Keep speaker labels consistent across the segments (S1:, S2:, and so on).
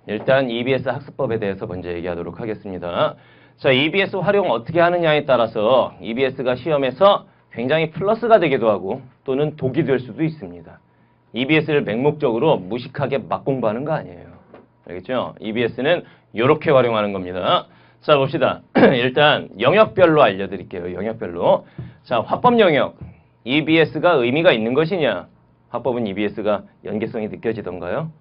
S1: 일단 EBS 학습법에 대해서 먼저 얘기하도록 하겠습니다. 자, EBS 활용 어떻게 하느냐에 따라서 EBS가 시험에서 굉장히 플러스가 되기도 하고 또는 독이 될 수도 있습니다. EBS를 맹목적으로 무식하게 막 공부하는 거 아니에요. 알겠죠? EBS는 이렇게 활용하는 겁니다. 자, 봅시다. 일단 영역별로 알려드릴게요. 영역별로. 자, 화법 영역. EBS가 의미가 있는 것이냐? 화법은 EBS가 연계성이 느껴지던가요?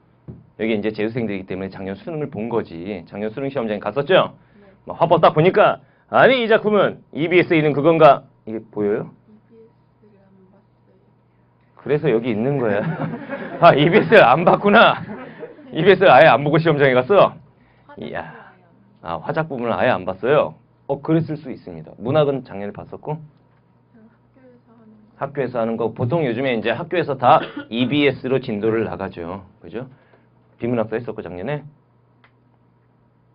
S1: 여기 이제 재수생들이기 때문에 작년 수능을 본 거지. 작년 수능 시험장에 갔었죠? 네. 화법 딱 보니까 아니 이 작품은 EBS에 있는 그건가? 이게 보여요?
S2: EBS를 안 봤어요.
S1: 그래서 여기 있는 거야. 아, EBS를 안 봤구나. EBS를 아예 안 보고 시험장에 갔어? 이야. 아, 화작 부분을 아예 안 봤어요? 그랬을 수 있습니다. 문학은 작년에 봤었고? 학교에서 하는 거. 보통 요즘에 이제 학교에서 다 EBS로 진도를 나가죠. 그죠? 비문학도 했었고, 작년에?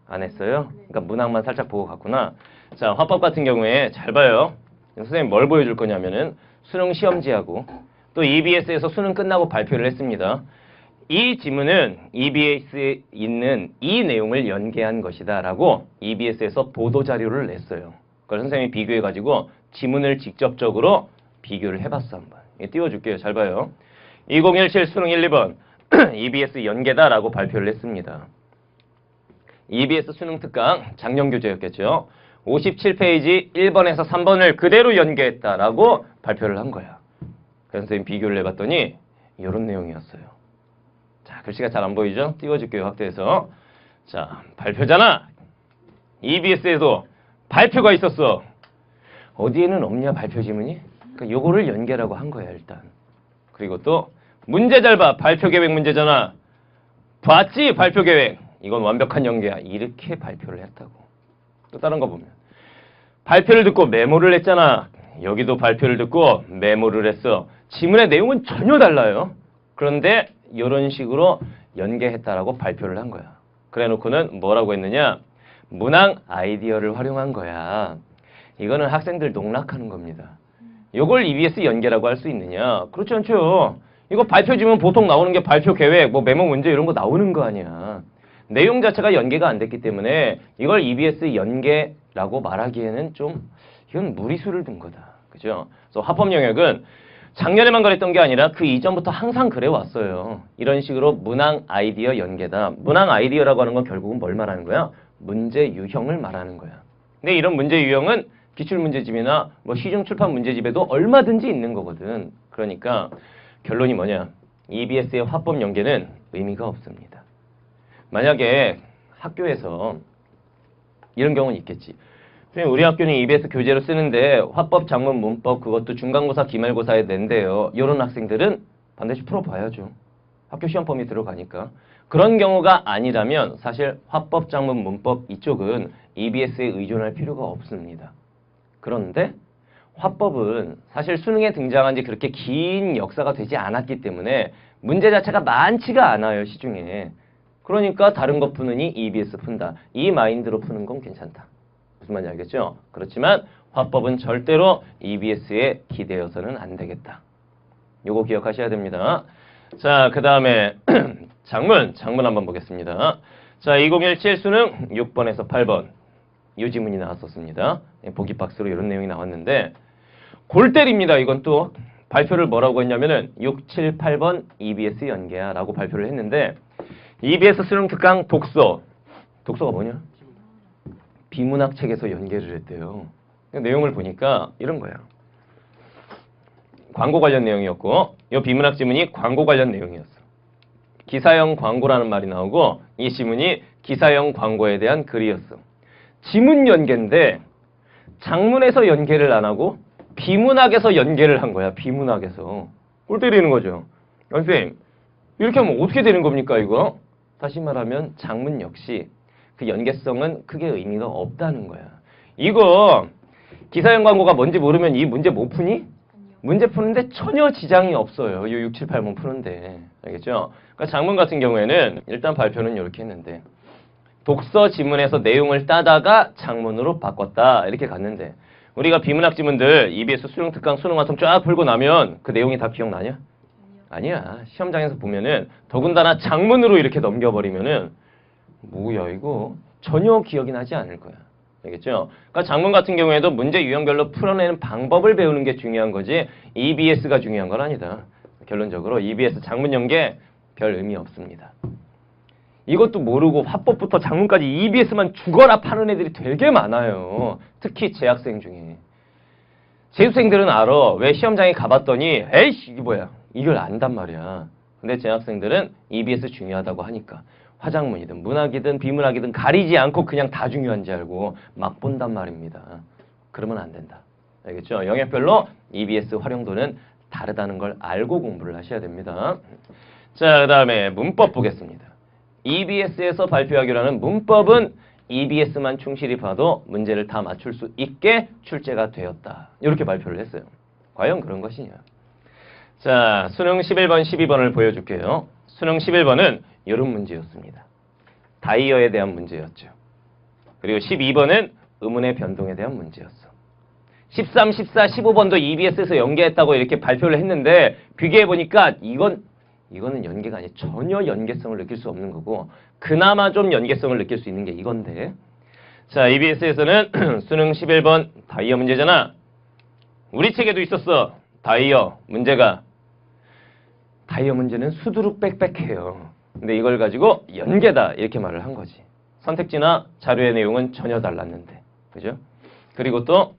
S1: 안 했어요? 그러니까 문학만 살짝 보고 갔구나. 자, 화법 같은 경우에 잘 봐요. 선생님 뭘 보여줄 거냐면은 수능 시험지하고 또 EBS에서 수능 끝나고 발표를 했습니다. 이 지문은 EBS에 있는 이 내용을 연계한 것이다 라고 EBS에서 보도자료를 냈어요. 그걸 선생님이 비교해가지고 지문을 직접적으로 비교를 해봤어 한번. 띄워줄게요. 잘 봐요. 2017 수능 1, 2번 EBS 연계다 라고 발표를 했습니다. EBS 수능 특강 작년 교재였겠죠. 57페이지 1번에서 3번을 그대로 연계했다 라고 발표를 한 거야. 그래서 선생님 비교를 해봤더니 이런 내용이었어요. 자, 글씨가 잘 안 보이죠? 띄워줄게요. 확대해서. 자, 발표잖아. EBS에도 발표가 있었어. 어디에는 없냐, 발표 지문이? 그러니까 요거를 연계라고 한 거야, 일단. 그리고 또 문제 잘 봐. 발표 계획 문제잖아. 봤지? 발표 계획. 이건 완벽한 연계야. 이렇게 발표를 했다고. 또 다른 거 보면. 발표를 듣고 메모를 했잖아. 여기도 발표를 듣고 메모를 했어. 지문의 내용은 전혀 달라요. 그런데 이런 식으로 연계했다라고 발표를 한 거야. 그래 놓고는 뭐라고 했느냐? 문항 아이디어를 활용한 거야. 이거는 학생들 농락하는 겁니다. 이걸 EBS 연계라고 할 수 있느냐? 그렇지 않죠. 이거 발표 지문 보통 나오는 게 발표 계획, 뭐 메모 문제 이런 거 나오는 거 아니야. 내용 자체가 연계가 안 됐기 때문에 이걸 EBS 연계라고 말하기에는 좀 이건 무리수를 둔 거다. 그죠? 그래서 화법 영역은 작년에만 그랬던 게 아니라 그 이전부터 항상 그래 왔어요. 이런 식으로 문항 아이디어 연계다. 문항 아이디어라고 하는 건 결국은 뭘 말하는 거야? 문제 유형을 말하는 거야. 근데 이런 문제 유형은 기출문제집이나 뭐 시중 출판 문제집에도 얼마든지 있는 거거든. 그러니까 결론이 뭐냐? EBS의 화법 연계는 의미가 없습니다. 만약에 학교에서 이런 경우는 있겠지. 우리 학교는 EBS 교재로 쓰는데 화법, 작문, 문법 그것도 중간고사, 기말고사에 낸대요. 이런 학생들은 반드시 풀어봐야죠. 학교 시험범위 들어가니까. 그런 경우가 아니라면 사실 화법, 작문, 문법 이쪽은 EBS에 의존할 필요가 없습니다. 그런데 화법은 사실 수능에 등장한 지 그렇게 긴 역사가 되지 않았기 때문에 문제 자체가 많지가 않아요. 시중에. 그러니까 다른 거 푸느니 EBS 푼다. 이 마인드로 푸는 건 괜찮다. 무슨 말인지 알겠죠? 그렇지만 화법은 절대로 EBS에 기대어서는 안 되겠다. 요거 기억하셔야 됩니다. 자, 그 다음에 작문 한번 보겠습니다. 자, 2017 수능 6번에서 8번 이 지문이 나왔었습니다. 보기 박스로 이런 내용이 나왔는데 골 때립니다. 이건 또 발표를 뭐라고 했냐면은 6, 7, 8번 EBS 연계야 라고 발표를 했는데 EBS 수능 특강 독서가 뭐냐? 비문학 책에서 연계를 했대요. 내용을 보니까 이런 거야. 광고 관련 내용이었고 이 비문학 지문이 광고 관련 내용이었어. 기사형 광고라는 말이 나오고 이 지문이 기사형 광고에 대한 글이었어. 지문 연계인데 장문에서 연계를 안 하고 비문학에서 연계를 한 거야. 비문학에서. 꼴 때리는 거죠. 선생님 이렇게 하면 어떻게 되는 겁니까 이거? 다시 말하면 장문 역시 그 연계성은 크게 의미가 없다는 거야. 이거 기사형 광고가 뭔지 모르면 이 문제 못 푸니? 아니요. 문제 푸는데 전혀 지장이 없어요. 이 6, 7, 8번 푸는데. 알겠죠? 그러니까 장문 같은 경우에는 일단 발표는 이렇게 했는데 독서 지문에서 내용을 따다가 장문으로 바꿨다. 이렇게 갔는데 우리가 비문학 지문들 EBS 수능 특강 수능 완성 쫙 풀고 나면 그 내용이 다 기억나냐? 아니야. 시험장에서 보면은 더군다나 장문으로 이렇게 넘겨버리면은 뭐야 이거? 전혀 기억이 나지 않을 거야. 알겠죠? 그러니까 작문 같은 경우에도 문제 유형별로 풀어내는 방법을 배우는 게 중요한 거지 EBS가 중요한 건 아니다. 결론적으로 EBS 작문 연계 별 의미 없습니다. 이것도 모르고 화법부터 작문까지 EBS만 죽어라 파는 애들이 되게 많아요. 특히 재학생 중에. 재수생들은 알아. 왜 시험장에 가봤더니 에이씨 이게 뭐야. 이걸 안단 말이야. 근데 재학생들은 EBS 중요하다고 하니까 화작문이든 문학이든 비문학이든 가리지 않고 그냥 다 중요한지 알고 막 본단 말입니다. 그러면 안 된다. 알겠죠? 영역별로 EBS 활용도는 다르다는 걸 알고 공부를 하셔야 됩니다. 자, 그 다음에 문법 보겠습니다. EBS에서 발표하기로 하는 문법은 EBS만 충실히 봐도 문제를 다 맞출 수 있게 출제가 되었다. 이렇게 발표를 했어요. 과연 그런 것이냐? 자, 수능 11번, 12번을 보여줄게요. 수능 11번은 이런 문제였습니다. 다이어에 대한 문제였죠. 그리고 12번은 의문의 변동에 대한 문제였어. 13, 14, 15번도 EBS에서 연계했다고 이렇게 발표를 했는데 비교해보니까 이거는 연계가 아니에요. 전혀 연계성을 느낄 수 없는 거고 그나마 좀 연계성을 느낄 수 있는 게 이건데 자, EBS에서는 수능 11번 다이어 문제잖아. 우리 책에도 있었어. 다이어 문제가. 다이어 문제는 수두룩 빽빽해요. 근데 이걸 가지고 연계다 이렇게 말을 한 거지. 선택지나 자료의 내용은 전혀 달랐는데. 그죠? 그리고 또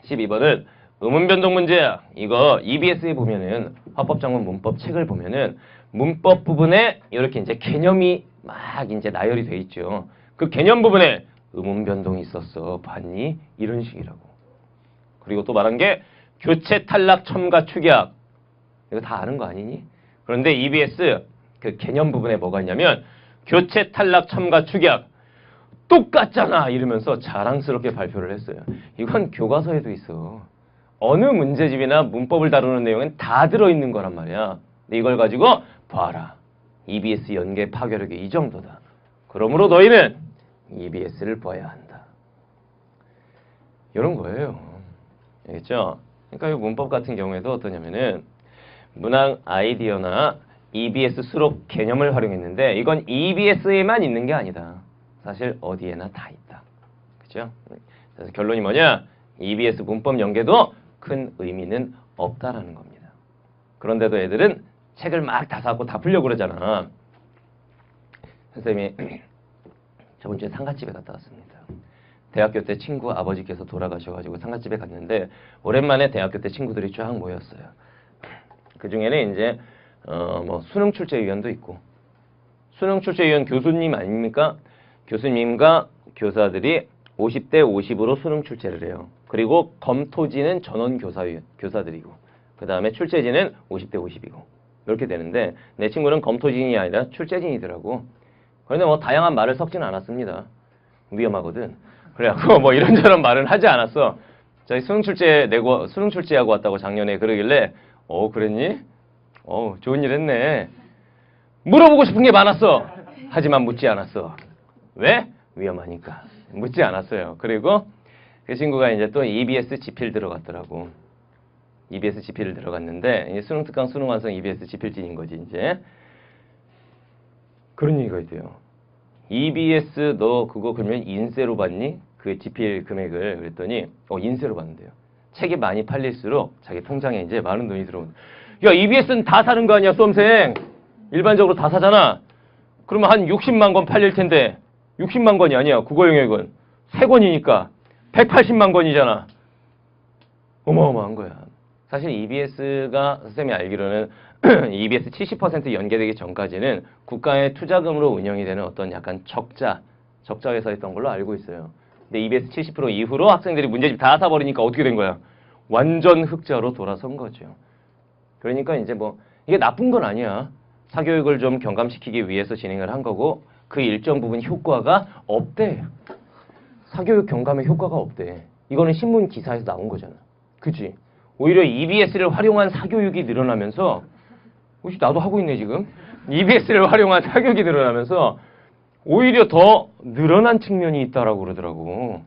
S1: 12번은 의문 변동 문제야. 이거 EBS에 보면은 화법작문 문법 책을 보면은 문법 부분에 이렇게 이제 개념이 막 이제 나열이 돼 있죠. 그 개념 부분에 의문 변동이 있었어. 봤니? 이런 식이라고. 그리고 또 말한 게 교체 탈락 첨가 축약. 이거 다 아는 거 아니니? 그런데 EBS 그 개념 부분에 뭐가 있냐면 교체 탈락 첨가 축약 똑같잖아 이러면서 자랑스럽게 발표를 했어요. 이건 교과서에도 있어. 어느 문제집이나 문법을 다루는 내용은 다 들어있는 거란 말이야. 근데 이걸 가지고 봐라. EBS 연계 파괴력이 이 정도다. 그러므로 너희는 EBS를 봐야 한다. 이런 거예요. 알겠죠? 그러니까 이 문법 같은 경우에도 어떠냐면은 문항 아이디어나 EBS 수록 개념을 활용했는데 이건 EBS에만 있는 게 아니다. 사실 어디에나 다 있다. 그죠? 그래서 결론이 뭐냐? EBS 문법 연계도 큰 의미는 없다라는 겁니다. 그런데도 애들은 책을 막 다 사고 다 풀려고 그러잖아. 선생님이 저번 주에 상갓집에 갔다 왔습니다. 대학교 때 친구 아버지께서 돌아가셔가지고 상갓집에 갔는데 오랜만에 대학교 때 친구들이 쫙 모였어요. 그 중에는 이제 뭐 수능 출제위원도 있고 수능 출제위원 교수님 아닙니까? 교수님과 교사들이 50대 50으로 수능 출제를 해요. 그리고 검토지는 전원 교사들이고 그 다음에 출제진은 50대 50이고 이렇게 되는데 내 친구는 검토진이 아니라 출제진이더라고. 그런데 뭐 다양한 말을 섞지는 않았습니다. 위험하거든. 그래갖고 뭐 이런저런 말은 하지 않았어. 저희 수능 출제하고 왔다고 작년에 그러길래 그랬니? 좋은 일 했네. 물어보고 싶은 게 많았어. 하지만 묻지 않았어. 왜? 위험하니까. 묻지 않았어요. 그리고 그 친구가 이제 또 EBS 지필 들어갔더라고. EBS 지필을 들어갔는데 이제 수능 특강 수능 완성 EBS 지필진인 거지 이제. 그런 얘기가 있대요. EBS 너 그거 그러면 인세로 받니? 그 지필 금액을 그랬더니 인세로 받는데요. 책이 많이 팔릴수록 자기 통장에 이제 많은 돈이 들어온다. 야, EBS는 다 사는 거 아니야, 수험생? 일반적으로 다 사잖아. 그러면 한 60만 권 팔릴 텐데 60만 권이 아니야. 국어 영역은 3권이니까 180만 권이잖아. 어마어마한 거야. 사실 EBS가 선생님이 알기로는 EBS 70% 연계되기 전까지는 국가의 투자금으로 운영이 되는 어떤 약간 적자 회사였던 걸로 알고 있어요. 근데 EBS 70% 이후로 학생들이 문제집 다 사버리니까 어떻게 된 거야? 완전 흑자로 돌아선 거죠. 그러니까 이제 뭐 이게 나쁜 건 아니야. 사교육을 좀 경감시키기 위해서 진행을 한 거고 그 일정 부분 효과가 없대. 사교육 경감의 효과가 없대. 이거는 신문 기사에서 나온 거잖아. 그치? 오히려 EBS를 활용한 사교육이 늘어나면서 혹시 나도 하고 있네 지금? EBS를 활용한 사교육이 늘어나면서 오히려 더 늘어난 측면이 있다라고 그러더라고.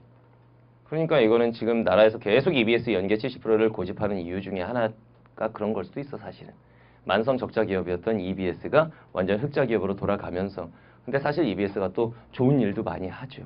S1: 그러니까 이거는 지금 나라에서 계속 EBS 연계 70%를 고집하는 이유 중에 하나가 그런 걸 수도 있어 사실은. 만성 적자 기업이었던 EBS가 완전 흑자 기업으로 돌아가면서 근데 사실 EBS가 또 좋은 일도 많이 하죠.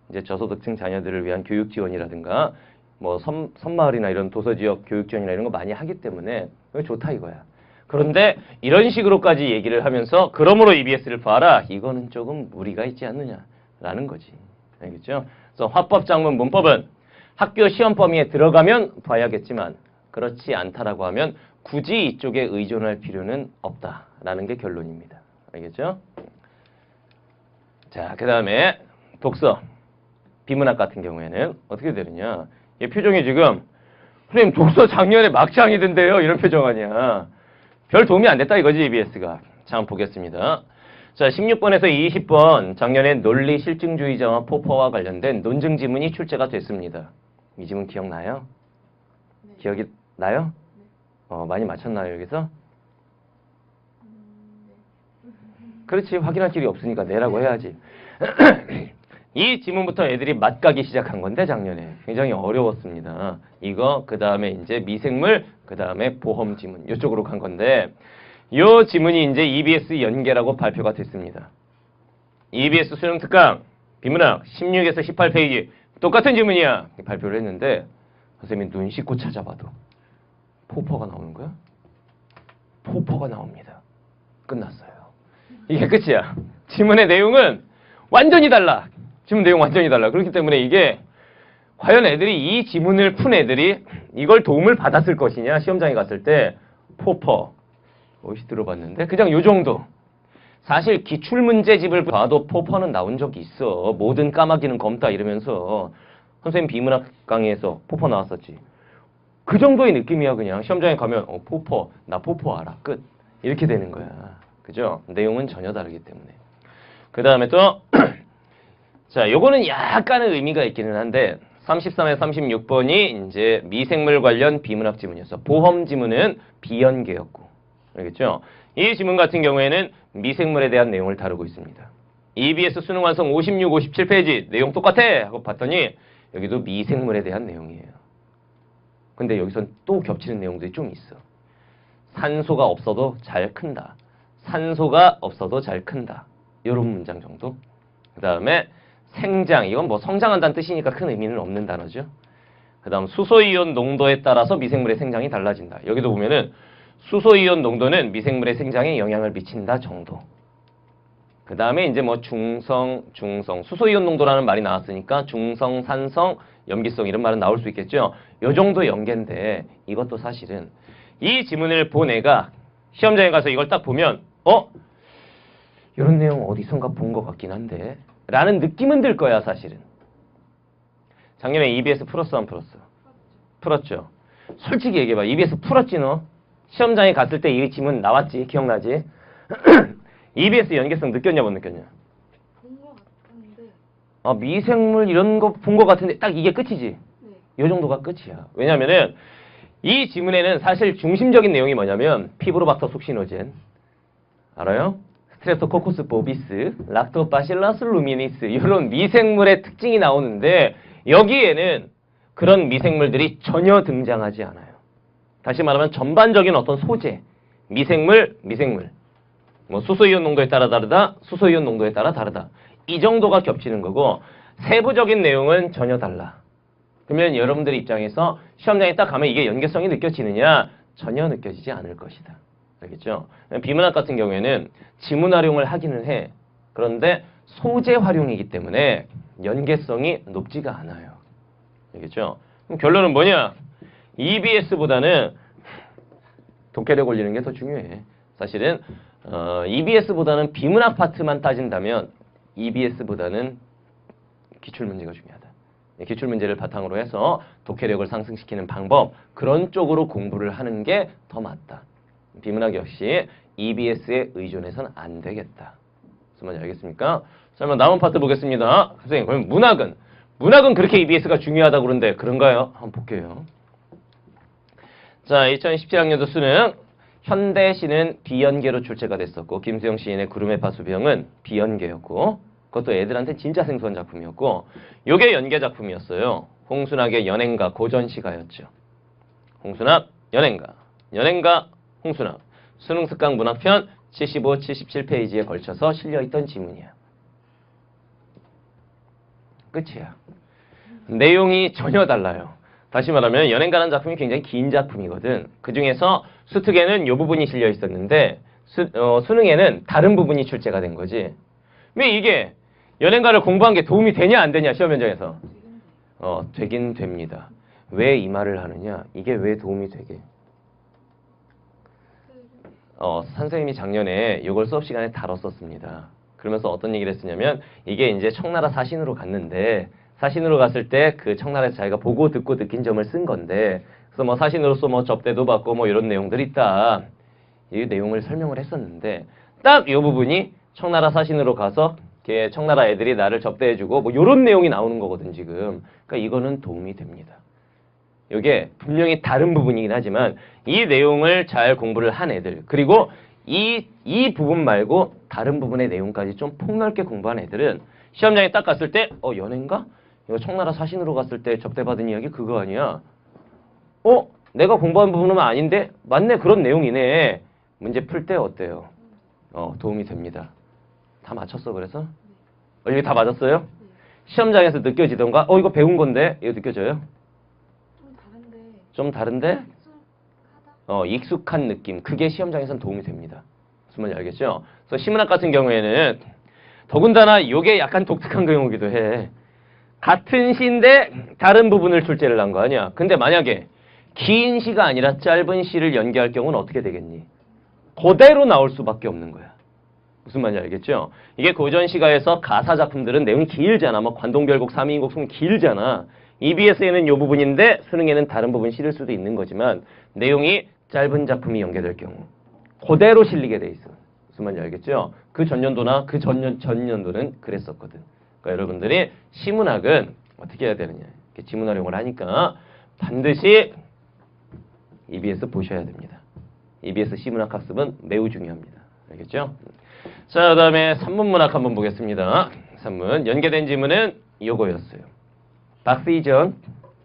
S1: 이제 저소득층 자녀들을 위한 교육 지원이라든가 뭐 섬마을이나 이런 도서지역 교육 지원이나 이런 거 많이 하기 때문에 그게 좋다 이거야. 그런데 이런 식으로까지 얘기를 하면서 그러므로 EBS를 봐라. 이거는 조금 무리가 있지 않느냐라는 거지. 알겠죠? 그래서 화법, 작문, 문법은 학교 시험 범위에 들어가면 봐야겠지만 그렇지 않다라고 하면 굳이 이쪽에 의존할 필요는 없다라는 게 결론입니다. 알겠죠? 자, 그 다음에 독서. 비문학 같은 경우에는 어떻게 되느냐. 얘 표정이 지금 선생님 독서 작년에 막장이던데요. 이런 표정 아니야. 별 도움이 안 됐다 이거지 EBS가. 자, 한번 보겠습니다. 자, 16번에서 20번 작년에 논리 실증주의자와 포퍼와 관련된 논증 지문이 출제가 됐습니다. 이 지문 기억나요?
S2: 네.
S1: 기억이 나요?
S2: 네.
S1: 많이 맞췄나요 여기서?
S2: 네.
S1: 그렇지. 확인할 길이 없으니까 내라고 해야지. 이 지문부터 애들이 맞가기 시작한 건데 작년에 굉장히 어려웠습니다. 이거 그 다음에 이제 미생물 그 다음에 보험 지문 이쪽으로 간 건데 요 지문이 이제 EBS 연계라고 발표가 됐습니다. EBS 수능 특강 비문학 16에서 18페이지 똑같은 지문이야 발표를 했는데 선생님이 눈 씻고 찾아봐도 포퍼가 나오는 거야? 포퍼가 나옵니다. 끝났어요. 이게 끝이야. 지문의 내용은 완전히 달라. 지문 내용 완전히 달라. 그렇기 때문에 이게 과연 애들이 이 지문을 푼 애들이 이걸 도움을 받았을 것이냐 시험장에 갔을 때 포퍼 어디서 들어봤는데 그냥 요 정도. 사실 기출문제집을 봐도 포퍼는 나온 적이 있어. 모든 까마귀는 검다 이러면서 선생님 비문학 강의에서 포퍼 나왔었지. 그 정도의 느낌이야. 그냥 시험장에 가면 포퍼 나 포퍼 알아 끝 이렇게 되는 거야. 그죠? 내용은 전혀 다르기 때문에. 그 다음에 또 자, 요거는 약간의 의미가 있기는 한데 33에 36번이 이제 미생물 관련 비문학 지문이었어. 보험 지문은 비연계였고. 알겠죠? 이 지문 같은 경우에는 미생물에 대한 내용을 다루고 있습니다. EBS 수능 완성 56, 57페이지 내용 똑같아 하고 봤더니 여기도 미생물에 대한 내용이에요. 근데 여기선 또 겹치는 내용들이 좀 있어. 산소가 없어도 잘 큰다. 산소가 없어도 잘 큰다. 이런 문장 정도. 그 다음에 생장, 이건 뭐 성장한다는 뜻이니까 큰 의미는 없는 단어죠. 그 다음 수소이온 농도에 따라서 미생물의 생장이 달라진다. 여기도 보면은 수소이온 농도는 미생물의 생장에 영향을 미친다 정도. 그 다음에 이제 뭐 중성, 수소이온 농도라는 말이 나왔으니까 중성, 산성, 염기성 이런 말은 나올 수 있겠죠. 요 정도 연계인데 이것도 사실은 이 지문을 본 애가 시험장에 가서 이걸 딱 보면 이런 내용 어디선가 본 것 같긴 한데 라는 느낌은 들 거야 사실은. 작년에 EBS 풀었어 안 풀었어? 풀었죠. 솔직히 얘기해봐. EBS 풀었지 너? 시험장에 갔을 때 이 지문 나왔지? 기억나지? EBS 연계성 느꼈냐 못 느꼈냐?
S2: 본 것 같은데.
S1: 미생물 이런 거 본 것 같은데 딱 이게 끝이지?
S2: 네.
S1: 요 정도가 끝이야. 왜냐면은 이 지문에는 사실 중심적인 내용이 뭐냐면 피브로박터 숙신호젠 알아요? 스트레프토코커스 보비스, 락토바실라스 루미니스 이런 미생물의 특징이 나오는데 여기에는 그런 미생물들이 전혀 등장하지 않아요. 다시 말하면 전반적인 어떤 소재, 미생물, 뭐 수소이온 농도에 따라 다르다, 수소이온 농도에 따라 다르다. 이 정도가 겹치는 거고 세부적인 내용은 전혀 달라. 그러면 여러분들의 입장에서 시험장에 딱 가면 이게 연계성이 느껴지느냐? 전혀 느껴지지 않을 것이다. 알겠죠? 비문학 같은 경우에는 지문 활용을 하기는 해. 그런데 소재 활용이기 때문에 연계성이 높지가 않아요. 알겠죠? 그럼 결론은 뭐냐? EBS보다는 독해력 올리는 게 더 중요해. 사실은 EBS보다는 비문학 파트만 따진다면 EBS보다는 기출문제가 중요하다. 기출문제를 바탕으로 해서 독해력을 상승시키는 방법 그런 쪽으로 공부를 하는 게 더 맞다. 비문학 역시 EBS에 의존해서는 안 되겠다. 무슨 말인지 알겠습니까? 자, 그럼 남은 파트 보겠습니다. 선생님, 그럼 문학은 그렇게 EBS가 중요하다고 그러는데 그런가요? 한번 볼게요. 자, 2017학년도 수능 현대시는 비연계로 출제가 됐었고 김수영 시인의 구름의 파수병은 비연계였고 그것도 애들한테 진짜 생소한 작품이었고 요게 연계 작품이었어요. 홍순학의 연행가 고전시가였죠. 홍순학, 연행가, 홍순학 수능 특강 문학편 75, 77페이지에 걸쳐서 실려있던 지문이야. 끝이야. 내용이 전혀 달라요. 다시 말하면 연행가라는 작품이 굉장히 긴 작품이거든. 그 중에서 수특에는 이 부분이 실려 있었는데 수능에는 다른 부분이 출제가 된 거지. 왜 이게 연행가를 공부한 게 도움이 되냐 안 되냐 시험 현장에서? 되긴 됩니다. 왜 이 말을 하느냐? 이게 왜 도움이 되게? 선생님이 작년에 이걸 수업 시간에 다뤘었습니다. 그러면서 어떤 얘기를 했었냐면 이게 이제 청나라 사신으로 갔는데 사신으로 갔을 때 그 청나라에서 자기가 보고 듣고 느낀 점을 쓴 건데 그래서 뭐 사신으로서 뭐 접대도 받고 뭐 이런 내용들이 있다. 이 내용을 설명을 했었는데 딱 이 부분이 청나라 사신으로 가서 청나라 애들이 나를 접대해주고 뭐 이런 내용이 나오는 거거든 지금. 그러니까 이거는 도움이 됩니다. 이게 분명히 다른 부분이긴 하지만 이 내용을 잘 공부를 한 애들 그리고 이 부분 말고 다른 부분의 내용까지 좀 폭넓게 공부한 애들은 시험장에 딱 갔을 때 연애인가? 이거 청나라 사신으로 갔을 때 접대받은 이야기 그거 아니야? 내가 공부한 부분은 아닌데? 맞네 그런 내용이네. 문제 풀 때 어때요? 도움이 됩니다. 다 맞췄어 그래서? 이게 다 맞았어요? 시험장에서 느껴지던가? 이거 배운 건데? 이거 느껴져요? 좀 다른데? 익숙한 느낌. 그게 시험장에선 도움이 됩니다. 무슨 말인지 알겠죠? 그래서 시문학 같은 경우에는 더군다나 이게 약간 독특한 경우기도 해. 같은 시인데 다른 부분을 출제를 한 거 아니야. 근데 만약에 긴 시가 아니라 짧은 시를 연기할 경우는 어떻게 되겠니? 그대로 나올 수밖에 없는 거야. 무슨 말인지 알겠죠? 이게 고전 시가에서 가사 작품들은 내용이 길잖아. 뭐 관동별곡, 삼이인곡 승 길잖아. EBS에는 이 부분인데 수능에는 다른 부분 실을 수도 있는 거지만 내용이 짧은 작품이 연계될 경우 그대로 실리게 돼 있어. 무슨 말인지 알겠죠? 그 전년도나 그 전년도는 그랬었거든. 그러니까 여러분들이 시문학은 어떻게 해야 되느냐. 이렇게 지문 활용을 하니까 반드시 EBS 보셔야 됩니다. EBS 시문학 학습은 매우 중요합니다. 알겠죠? 자, 그 다음에 산문문학 한번 보겠습니다. 산문. 연계된 지문은 요거였어요.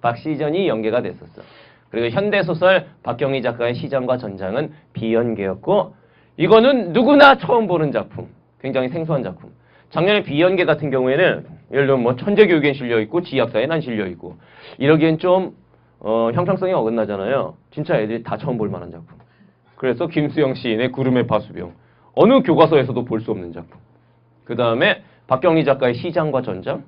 S1: 박시전이 연계가 됐었어. 그리고 현대소설 박경리 작가의 시전과 전장은 비연계였고 이거는 누구나 처음 보는 작품. 굉장히 생소한 작품. 작년에 비연계 같은 경우에는 예를 들면 뭐 천재교육엔 실려있고 지약사엔 안 실려있고 이러기엔 좀 형평성이 어긋나잖아요. 진짜 애들이 다 처음 볼 만한 작품. 그래서 김수영 시인의 구름의 파수병. 어느 교과서에서도 볼 수 없는 작품. 그 다음에 박경리 작가의 시장과 전장.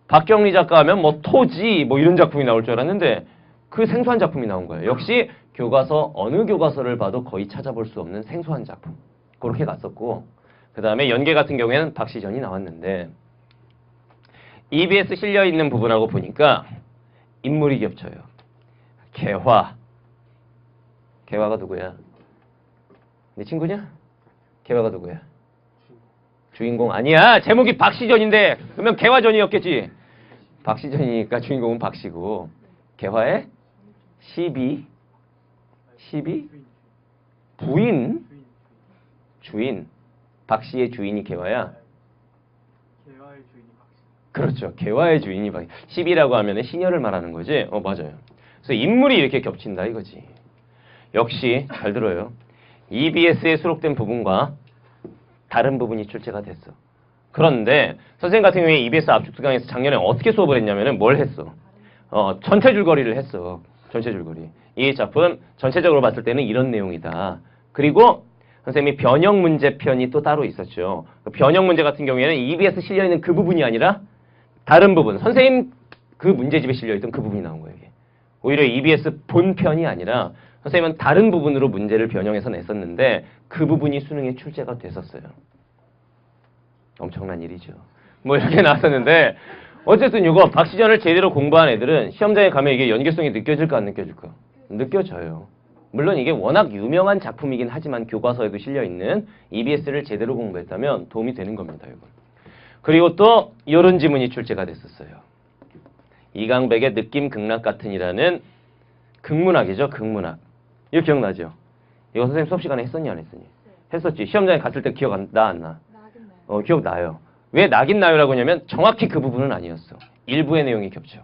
S1: 박경리 작가 하면 뭐 토지 뭐 이런 작품이 나올 줄 알았는데 그 생소한 작품이 나온 거예요. 역시 교과서 어느 교과서를 봐도 거의 찾아볼 수 없는 생소한 작품. 그렇게 갔었고 그 다음에 연계 같은 경우에는 박시전이 나왔는데 EBS 실려있는 부분하고 보니까 인물이 겹쳐요. 개화가 누구야? 네 친구냐? 개화가 누구야? 주인공 아니야. 제목이 박시전인데 그러면 개화전이었겠지. 박시전이니까 주인공은 박시고 개화의 시비 부인 주인 박씨의 주인이 개화야.
S3: 개화의 주인이 박씨.
S1: 그렇죠. 개화의 주인이 박씨. 시비라고 하면 시녀를 말하는 거지. 맞아요. 그래서 인물이 이렇게 겹친다 이거지. 역시 잘 들어요. EBS에 수록된 부분과 다른 부분이 출제가 됐어. 그런데 선생님 같은 경우에 EBS 압축 수강에서 작년에 어떻게 수업을 했냐면은 뭘 했어? 전체 줄거리를 했어. 전체 줄거리. 이 작품 전체적으로 봤을 때는 이런 내용이다. 그리고 선생님이 변형 문제 편이 또 따로 있었죠. 그 변형 문제 같은 경우에는 EBS 실려있는 그 부분이 아니라 다른 부분. 선생님 그 문제집에 실려있던 그 부분이 나온 거예요. 이게. 오히려 EBS 본편이 아니라 선생님은 다른 부분으로 문제를 변형해서 냈었는데 그 부분이 수능에 출제가 됐었어요. 엄청난 일이죠. 뭐 이렇게 나왔었는데 어쨌든 이거 박시전을 제대로 공부한 애들은 시험장에 가면 이게 연계성이 느껴질까 안 느껴질까? 느껴져요. 물론 이게 워낙 유명한 작품이긴 하지만 교과서에도 실려있는 EBS를 제대로 공부했다면 도움이 되는 겁니다. 이건. 그리고 또 이런 지문이 출제가 됐었어요. 이강백의 느낌 극락 같은이라는 극문학이죠. 극문학. 이거 기억나죠? 이거 선생님 수업 시간에 했었니 안 했었니? 했었지. 시험장에 갔을 때 기억 안 나?
S2: 나긴 나요.
S1: 기억나요. 왜 나긴 나요라고 하냐면 정확히 그 부분은 아니었어. 일부의 내용이 겹쳐.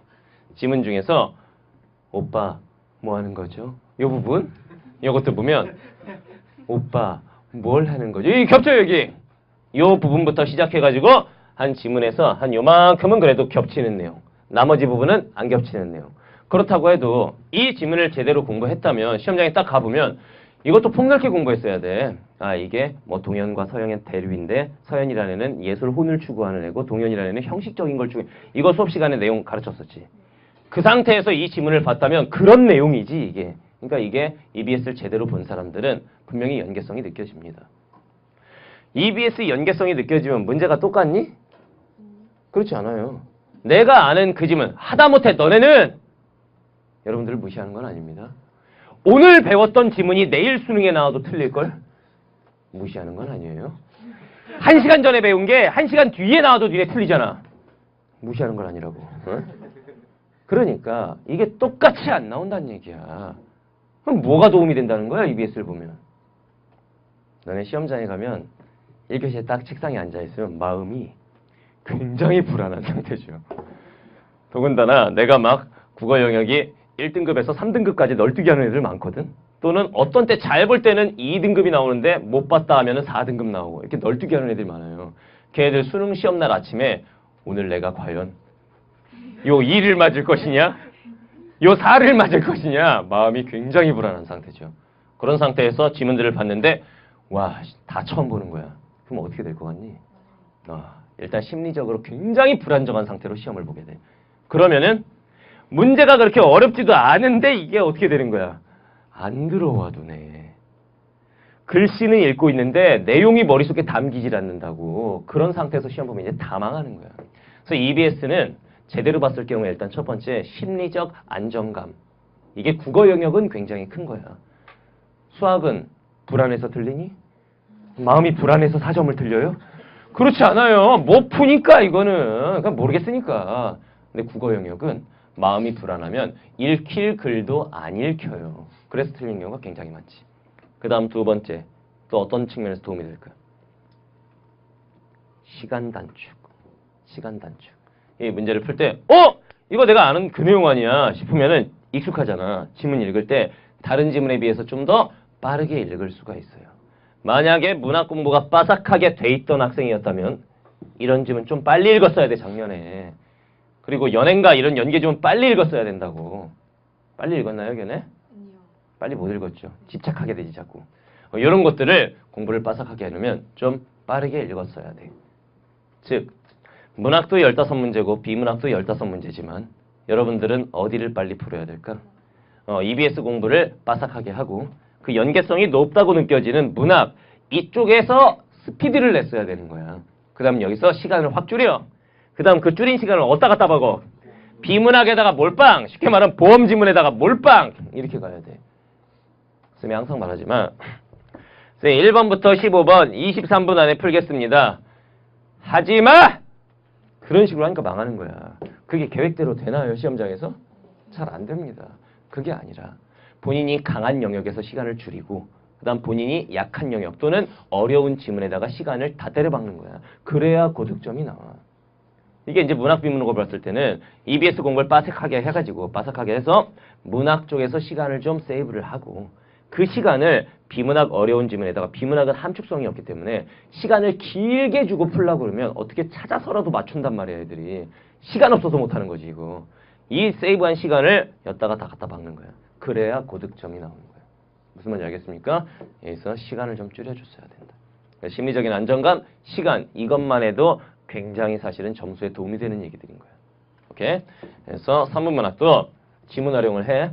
S1: 지문 중에서 오빠 뭐 하는 거죠? 이 부분? 이것도 보면 오빠 뭘 하는 거죠? 이 겹쳐요 여기. 이 부분부터 시작해가지고 한 지문에서 한 요만큼은 그래도 겹치는 내용. 나머지 부분은 안 겹치는 내용. 그렇다고 해도 이 지문을 제대로 공부했다면 시험장에 딱 가보면 이것도 폭넓게 공부했어야 돼. 아, 이게 뭐 동현과 서영의 대류인데 서현이라는 애는 예술 혼을 추구하는 애고 동현이라는 애는 형식적인 걸 추구. 이거 수업 시간에 내용 가르쳤었지. 그 상태에서 이 지문을 봤다면 그런 내용이지 이게. 그러니까 이게 EBS를 제대로 본 사람들은 분명히 연계성이 느껴집니다. EBS 연계성이 느껴지면 문제가 똑같니? 그렇지 않아요. 내가 아는 그 지문 하다못해 너네는 여러분들을 무시하는 건 아닙니다. 오늘 배웠던 지문이 내일 수능에 나와도 틀릴걸? 무시하는 건 아니에요. 1시간 전에 배운 게 1시간 뒤에 나와도 니네 틀리잖아. 무시하는 건 아니라고. 어? 그러니까 이게 똑같이 안 나온다는 얘기야. 그럼 뭐가 도움이 된다는 거야? EBS를 보면. 너네 시험장에 가면 1교시에 딱 책상에 앉아있으면 마음이 굉장히 불안한 상태죠. 더군다나 내가 막 국어 영역이 1등급에서 3등급까지 널뛰기 하는 애들 많거든. 또는 어떤 때 잘 볼 때는 2등급이 나오는데 못 봤다 하면은 4등급 나오고 이렇게 널뛰기 하는 애들이 많아요. 걔네들 수능 시험날 아침에 오늘 내가 과연 요 2를 맞을 것이냐? 요 4를 맞을 것이냐? 마음이 굉장히 불안한 상태죠. 그런 상태에서 지문들을 봤는데 와, 다 처음 보는 거야. 그럼 어떻게 될 것 같니? 일단 심리적으로 굉장히 불안정한 상태로 시험을 보게 돼. 그러면은 문제가 그렇게 어렵지도 않은데 이게 어떻게 되는 거야? 안 들어와 눈에. 글씨는 읽고 있는데 내용이 머릿속에 담기질 않는다고. 그런 상태에서 시험 보면 이제 다 망하는 거야. 그래서 EBS는 제대로 봤을 경우에 일단 첫 번째 심리적 안정감. 이게 국어 영역은 굉장히 큰 거야. 수학은 불안해서 틀리니? 마음이 불안해서 4점을 틀려요? 그렇지 않아요. 못 푸니까 이거는. 그냥 모르겠으니까. 근데 국어 영역은 마음이 불안하면 읽힐 글도 안 읽혀요. 그래서 틀린 경우가 굉장히 많지. 그 다음 두 번째. 또 어떤 측면에서 도움이 될까요? 시간 단축. 시간 단축. 이 문제를 풀 때 이거 내가 아는 그 내용 아니야 싶으면은 익숙하잖아. 지문 읽을 때 다른 지문에 비해서 좀 더 빠르게 읽을 수가 있어요. 만약에 문학 공부가 빠삭하게 돼 있던 학생이었다면 이런 지문 좀 빨리 읽었어야 돼, 작년에. 그리고 연행가 이런 연계 좀 빨리 읽었어야 된다고. 빨리 읽었나요, 걔네?
S2: 아니요.
S1: 빨리 못 읽었죠. 집착하게 되지, 자꾸. 이런 것들을 공부를 빠삭하게 하려면 좀 빠르게 읽었어야 돼. 즉, 문학도 15문제고 비문학도 15문제지만 여러분들은 어디를 빨리 풀어야 될까? EBS 공부를 빠삭하게 하고 그 연계성이 높다고 느껴지는 문학 이쪽에서 스피드를 냈어야 되는 거야. 그 다음 여기서 시간을 확 줄여. 그 다음 그 줄인 시간을 어디다 갖다 박어? 비문학에다가 몰빵, 쉽게 말하면 보험지문에다가 몰빵 이렇게 가야 돼. 쌤이 항상 말하지만 1번부터 15번 23분 안에 풀겠습니다. 하지마! 그런 식으로 하니까 망하는 거야. 그게 계획대로 되나요, 시험장에서? 잘 안 됩니다. 그게 아니라 본인이 강한 영역에서 시간을 줄이고 그 다음 본인이 약한 영역 또는 어려운 지문에다가 시간을 다 때려박는 거야. 그래야 고득점이 나와. 이게 이제 문학 비문학을 봤을 때는 EBS 공부를 빠삭하게 해가지고 빠삭하게 해서 문학 쪽에서 시간을 좀 세이브를 하고 그 시간을 비문학 어려운 지문에다가 비문학은 함축성이 없기 때문에 시간을 길게 주고 풀려고 그러면 어떻게 찾아서라도 맞춘단 말이야, 애들이. 시간 없어서 못하는 거지, 이거. 이 세이브한 시간을 였다가 다 갖다 박는 거야. 그래야 고득점이 나오는 거야. 무슨 말인지 알겠습니까? 여기서 시간을 좀 줄여줬어야 된다. 그러니까 심리적인 안정감, 시간 이것만 해도 굉장히 사실은 점수에 도움이 되는 얘기들인 거야. 오케이? 그래서 3분 문학도 지문 활용을 해.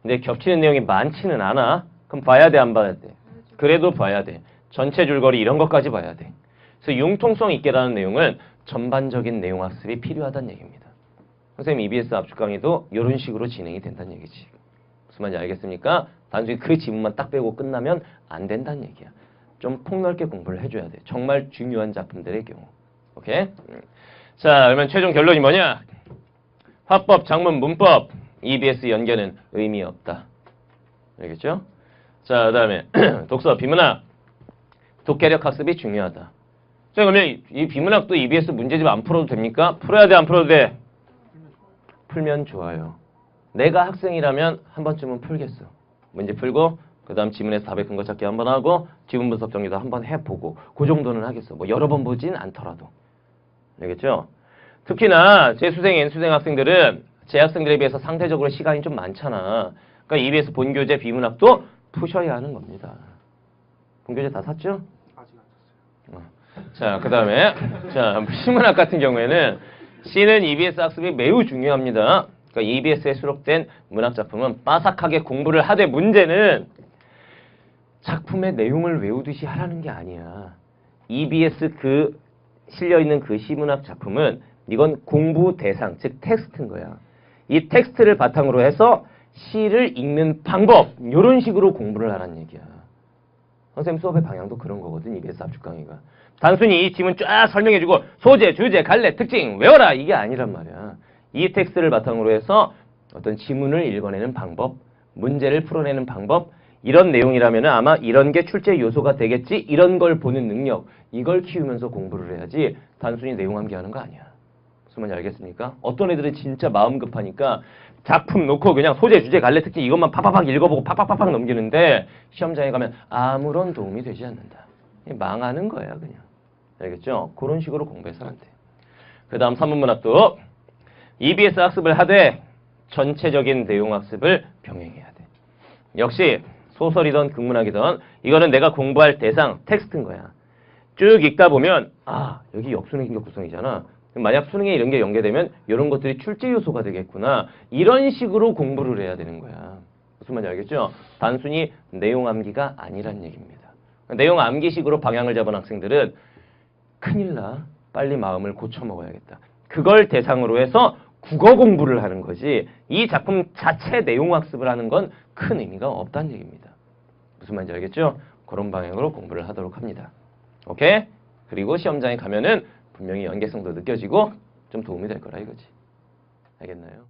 S1: 근데 겹치는 내용이 많지는 않아. 그럼 봐야 돼, 안 봐야 돼? 그래도 봐야 돼. 전체 줄거리 이런 것까지 봐야 돼. 그래서 융통성 있게라는 내용은 전반적인 내용 학습이 필요하다는 얘기입니다. 선생님 EBS 압축 강의도 이런 식으로 진행이 된다는 얘기지. 무슨 말인지 알겠습니까? 단순히 그 지문만 딱 빼고 끝나면 안 된다는 얘기야. 좀 폭넓게 공부를 해줘야 돼. 정말 중요한 작품들의 경우. 오케이? 자, 그러면 최종 결론이 뭐냐? 화법, 장문, 문법, EBS 연계는 의미 없다. 알겠죠? 자, 그 다음에 독서, 비문학, 독해력 학습이 중요하다. 자, 그러면 이 비문학도 EBS 문제집 안 풀어도 됩니까? 풀어야 돼, 안 풀어도 돼? 풀면 좋아요. 내가 학생이라면 한 번쯤은 풀겠어. 문제 풀고 그 다음 지문에서 답의 근거 찾기 한번 하고 지문 분석 정리도 한번 해보고 그 정도는 하겠어. 뭐 여러 번 보진 않더라도. 알겠죠? 특히나 재수생, N수생 학생들은 재학생들에 비해서 상대적으로 시간이 좀 많잖아. 그러니까 EBS 본교재 비문학도 푸셔야 하는 겁니다. 본교재 다 샀죠?
S3: 아직 안 쳤어요.
S1: 자, 그 다음에 자 시문학 같은 경우에는 C는 EBS 학습이 매우 중요합니다. 그러니까 EBS에 수록된 문학 작품은 빠삭하게 공부를 하되 문제는 작품의 내용을 외우듯이 하라는 게 아니야. EBS 그 실려있는 그 시문학 작품은 이건 공부 대상, 즉 텍스트인 거야. 이 텍스트를 바탕으로 해서 시를 읽는 방법, 이런 식으로 공부를 하라는 얘기야. 선생님 수업의 방향도 그런 거거든, EBS 압축 강의가. 단순히 이 지문 쫙 설명해주고 소재, 주제, 갈래, 특징 외워라 이게 아니란 말이야. 이 텍스트를 바탕으로 해서 어떤 지문을 읽어내는 방법, 문제를 풀어내는 방법, 이런 내용이라면 아마 이런 게 출제 요소가 되겠지, 이런 걸 보는 능력, 이걸 키우면서 공부를 해야지 단순히 내용 암기하는 거 아니야. 무슨 말인지 알겠습니까? 어떤 애들은 진짜 마음 급하니까 작품 놓고 그냥 소재, 주제, 갈래, 특징 이것만 팍팍팍 읽어보고 팍팍팍팍 넘기는데 시험장에 가면 아무런 도움이 되지 않는다. 망하는 거야 그냥. 알겠죠? 그런 식으로 공부해서는 안 돼. 그 다음 3문 문학도 EBS 학습을 하되 전체적인 내용 학습을 병행해야 돼. 역시 소설이든 극문학이든 이거는 내가 공부할 대상, 텍스트인 거야. 쭉 읽다 보면 아 여기 역수능 신경 구성이잖아. 만약 수능에 이런 게 연계되면 이런 것들이 출제 요소가 되겠구나. 이런 식으로 공부를 해야 되는 거야. 무슨 말인지 알겠죠? 단순히 내용 암기가 아니란 얘기입니다. 내용 암기식으로 방향을 잡은 학생들은 큰일 나. 빨리 마음을 고쳐 먹어야겠다. 그걸 대상으로 해서 국어 공부를 하는 거지 이 작품 자체 내용 학습을 하는 건 큰 의미가 없다는 얘기입니다. 무슨 말인지 알겠죠? 그런 방향으로 공부를 하도록 합니다. 오케이? 그리고 시험장에 가면은 분명히 연계성도 느껴지고 좀 도움이 될 거라 이거지. 알겠나요?